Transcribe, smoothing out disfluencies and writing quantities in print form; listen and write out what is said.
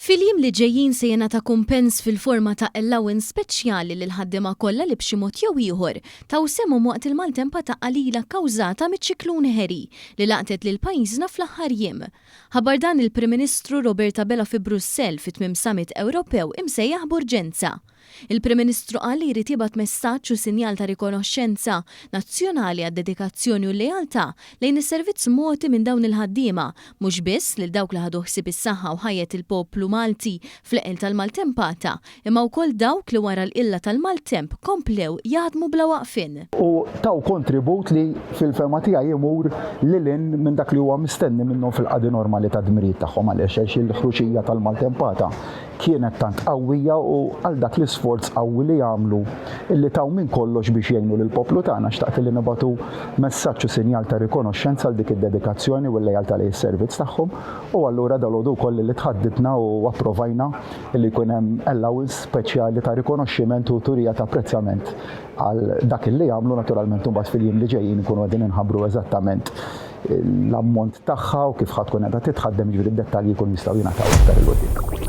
Fil-jiem li ġejjin se jingħata kumpens fil-forma ta' allowance speċjali lil ħaddiema kollha li b'xi mod jew ieħor taw semhom waqt il-maltempa ta' qalila kkawżata miċ-ċiklun Harry li laqtet lil pajjiżna fl-aħħar jiem. Ħabar dan il-Prim Ministru Roberta Bella fi Brussell fit-tmiem Summit Ewropew imsejjaħ b'urġenza. Il-Prim Ministru qal li jrid jibgħat messaġġ u sinjal ta' rikonoxxenza nazzjonali għad-dedikazzjoni u l-lealtà lejn is-servizz mogħti minn dawn il-ħaddiema mhux biss lil dawk li ħadu ħsieb is-saħħa u ħajjet il-poplu Malti fl-eqel tal-maltempata, imma wkoll dawk li wara l-qilla tal-maltemp komplew jaħdmu bla waqfin. U taw kontribut li fil-ferma tiegħi jmur lilin minn dak li huwa mistenni minnhom fil-qadi normali ta' dmirijiet tagħhom għaliex il-ħruġija tal-maltempata kienet tant qawwija u għal dak l-isforz qawwi li jagħmlu illi taw minn kollox biex jgħinu lill-poplu tagħna xtaqt li nibagħtu messaġġ u sinjal ta' rikonoxxenza għal dik id-dedikazzjoni u l-lealtà lejn is-servizz tagħhom u allura dalgħodu wkoll li tħaddidna u approvajna li jkun hemm allowance speċjali ta' rikonoxximent u turija ta' apprezzament għal dak li jagħmlu naturalment imbagħad fil-jiem li ġejjin ikunu qegħdin inħabbru eżattament l-ammont tagħha u kif ħadd tkun qiegħda titħaddem ġifieri d-dettalji jkunu jistgħu jingħataw iktar il-qudiem.